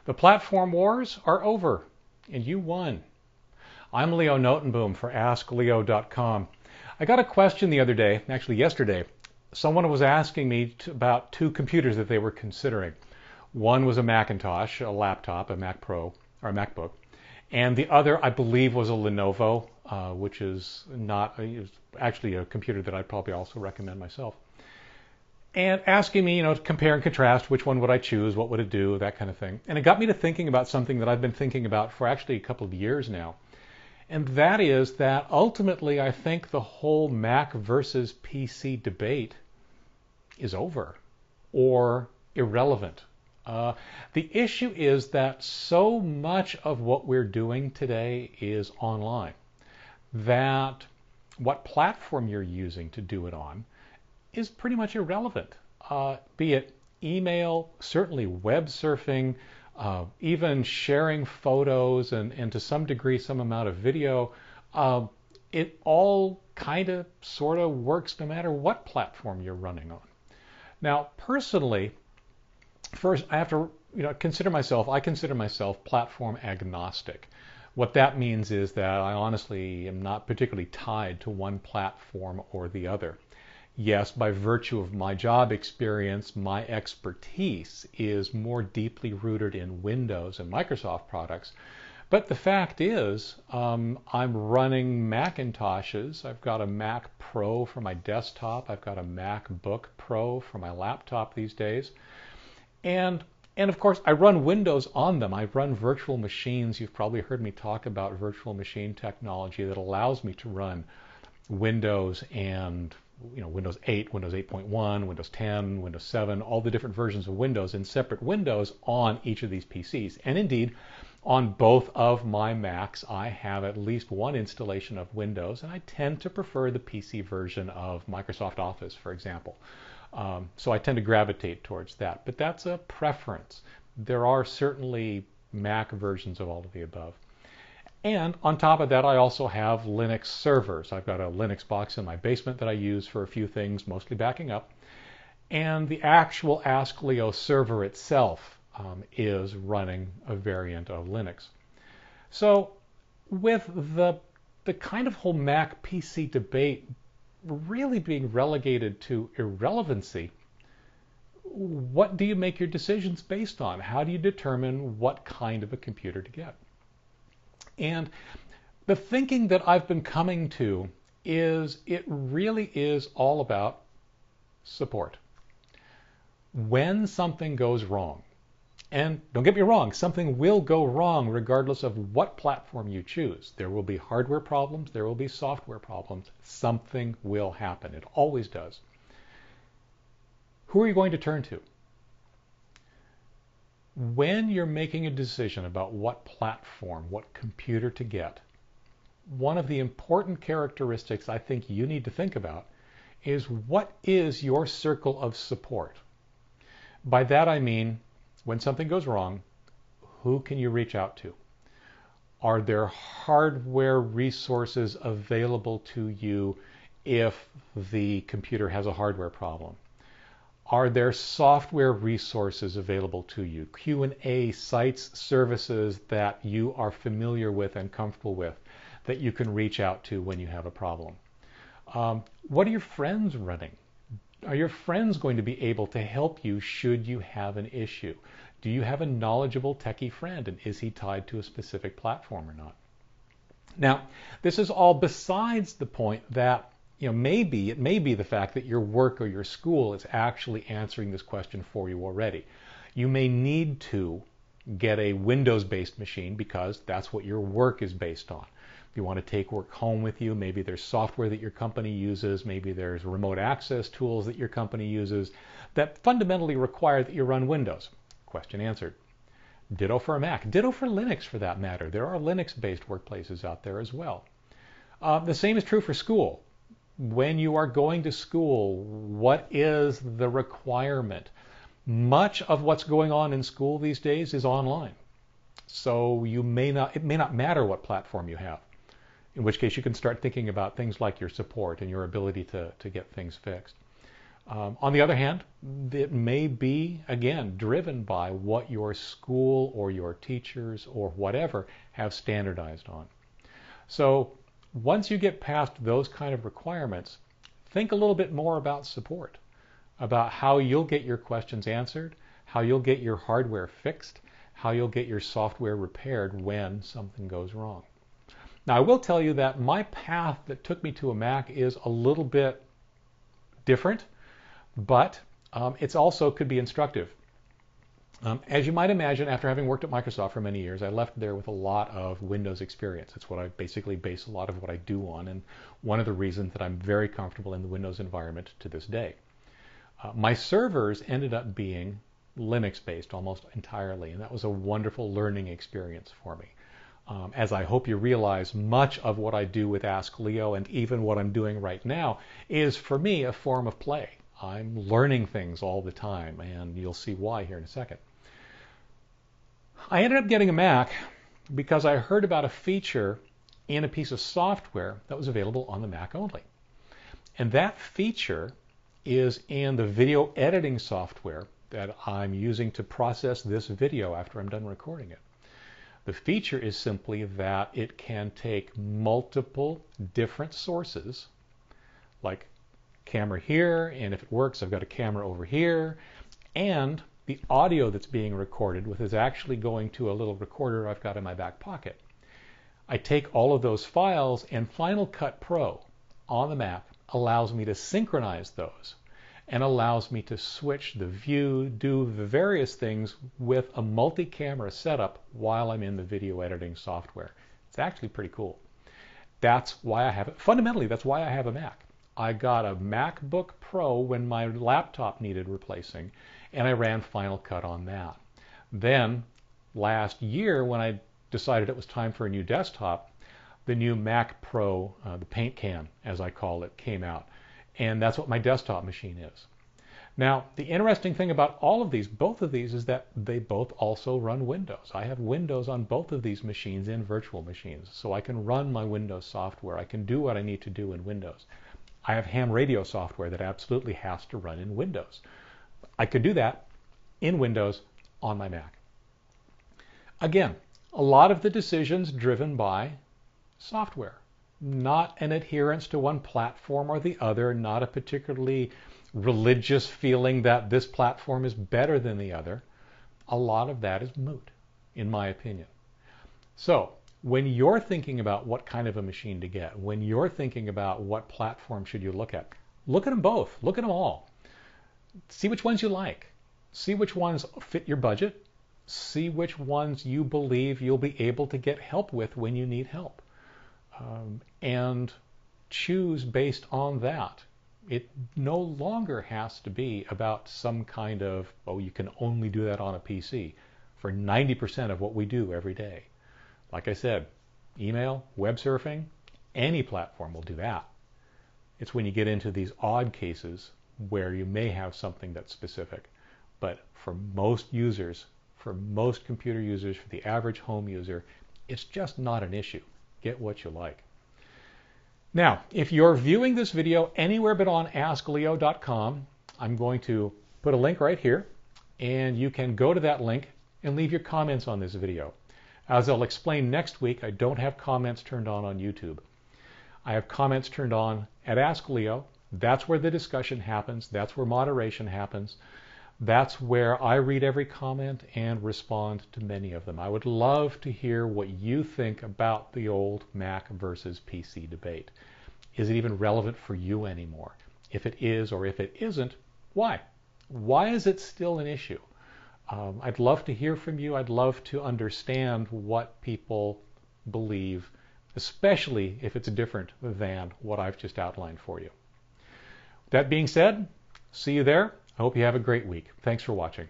The platform wars are over, and you won. I'm Leo Notenboom for AskLeo.com. I got a question the other day, actually yesterday. Someone was asking me about two computers that they were considering. One was a Macintosh, a laptop, a Mac Pro, or a MacBook. And the other, I believe, was a Lenovo, which is actually a computer that I'd probably also recommend myself. And asking me, to compare and contrast, which one would I choose, what would it do, that kind of thing. And it got me to thinking about something that I've been thinking about for actually a couple of years now. And that is that ultimately I think the whole Mac versus PC debate is over or irrelevant. The issue is that so much of what we're doing today is online, that what platform you're using to do it on is pretty much irrelevant. Be it email, certainly web surfing, even sharing photos and to some degree some amount of video, it all kind of sort of works no matter what platform you're running on. Now, personally, first I have to I consider myself platform agnostic. What that means is that I honestly am not particularly tied to one platform or the other. Yes, by virtue of my job experience, my expertise is more deeply rooted in Windows and Microsoft products. But the fact is, I'm running Macintoshes. I've got a Mac Pro for my desktop. I've got a MacBook Pro for my laptop these days. And of course, I run Windows on them. I run virtual machines. You've probably heard me talk about virtual machine technology that allows me to run Windows and Windows 8, Windows 8.1, Windows 10, Windows 7, all the different versions of Windows in separate windows on each of these PCs. And indeed, on both of my Macs, I have at least one installation of Windows, and I tend to prefer the PC version of Microsoft Office, for example. So I tend to gravitate towards that, but that's a preference. There are certainly Mac versions of all of the above. And on top of that, I also have Linux servers. I've got a Linux box in my basement that I use for a few things, mostly backing up. And the actual Ask Leo server itself is running a variant of Linux. So with the kind of whole Mac PC debate really being relegated to irrelevancy, what do you make your decisions based on? How do you determine what kind of a computer to get? And the thinking that I've been coming to is it really is all about support. When something goes wrong, and don't get me wrong, something will go wrong regardless of what platform you choose. There will be hardware problems, there will be software problems. Something will happen. It always does. Who are you going to turn to? When you're making a decision about what platform, what computer to get, one of the important characteristics I think you need to think about is what is your circle of support? By that I mean, when something goes wrong, who can you reach out to? Are there hardware resources available to you if the computer has a hardware problem? Are there software resources available to you? Q&A sites, services that you are familiar with and comfortable with that you can reach out to when you have a problem? What are your friends running? Are your friends going to be able to help you should you have an issue? Do you have a knowledgeable techie friend, and is he tied to a specific platform or not? Now, this is all besides the point that maybe it may be the fact that your work or your school is actually answering this question for you already. You may need to get a Windows-based machine because that's what your work is based on. If you want to take work home with you, maybe there's software that your company uses, maybe there's remote access tools that your company uses that fundamentally require that you run Windows. Question answered. Ditto for a Mac. Ditto for Linux for that matter. There are Linux-based workplaces out there as well. The same is true for school. When you are going to school, what is the requirement? Much of what's going on in school these days is online. So it may not matter what platform you have, in which case you can start thinking about things like your support and your ability to get things fixed. On the other hand, it may be, again, driven by what your school or your teachers or whatever have standardized on. So once you get past those kind of requirements, think a little bit more about support, about how you'll get your questions answered, how you'll get your hardware fixed, how you'll get your software repaired when something goes wrong. Now, I will tell you that my path that took me to a Mac is a little bit different, but it's also could be instructive. As you might imagine, after having worked at Microsoft for many years, I left there with a lot of Windows experience. It's what I basically base a lot of what I do on, and one of the reasons that I'm very comfortable in the Windows environment to this day. My servers ended up being Linux-based almost entirely, and that was a wonderful learning experience for me. As I hope you realize, much of what I do with Ask Leo and even what I'm doing right now is, for me, a form of play. I'm learning things all the time, and you'll see why here in a second. I ended up getting a Mac because I heard about a feature in a piece of software that was available on the Mac only. And that feature is in the video editing software that I'm using to process this video after I'm done recording it. The feature is simply that it can take multiple different sources, like camera here, and if it works, I've got a camera over here, and the audio that's being recorded with is actually going to a little recorder I've got in my back pocket. I take all of those files, and Final Cut Pro on the Mac allows me to synchronize those and allows me to switch the view, do the various things with a multi-camera setup while I'm in the video editing software. It's actually pretty cool. That's why I have it. Fundamentally, that's why I have a Mac. I got a MacBook Pro when my laptop needed replacing, and I ran Final Cut on that. Then, last year, when I decided it was time for a new desktop, the new Mac Pro, the Paint Can, as I call it, came out. And that's what my desktop machine is. Now, the interesting thing about all of these, both of these, is that they both also run Windows. I have Windows on both of these machines in virtual machines, so I can run my Windows software. I can do what I need to do in Windows. I have ham radio software that absolutely has to run in Windows. I could do that in Windows on my Mac. Again, a lot of the decisions driven by software, not an adherence to one platform or the other, not a particularly religious feeling that this platform is better than the other. A lot of that is moot, in my opinion. So, when you're thinking about what kind of a machine to get, when you're thinking about what platform should you look at them both. Look at them all. See which ones you like. See which ones fit your budget. See which ones you believe you'll be able to get help with when you need help. And choose based on that. It no longer has to be about some kind of, oh, you can only do that on a PC for 90% of what we do every day. Like I said, email, web surfing, any platform will do that. It's when you get into these odd cases where you may have something that's specific. But for most users, for most computer users, for the average home user, it's just not an issue. Get what you like. Now, if you're viewing this video anywhere but on AskLeo.com, I'm going to put a link right here, and you can go to that link and leave your comments on this video. As I'll explain next week, I don't have comments turned on YouTube. I have comments turned on at Ask Leo. That's where the discussion happens. That's where moderation happens. That's where I read every comment and respond to many of them. I would love to hear what you think about the old Mac versus PC debate. Is it even relevant for you anymore? If it is or if it isn't, why? Why is it still an issue? I'd love to hear from you. I'd love to understand what people believe, especially if it's different than what I've just outlined for you. That being said, see you there. I hope you have a great week. Thanks for watching.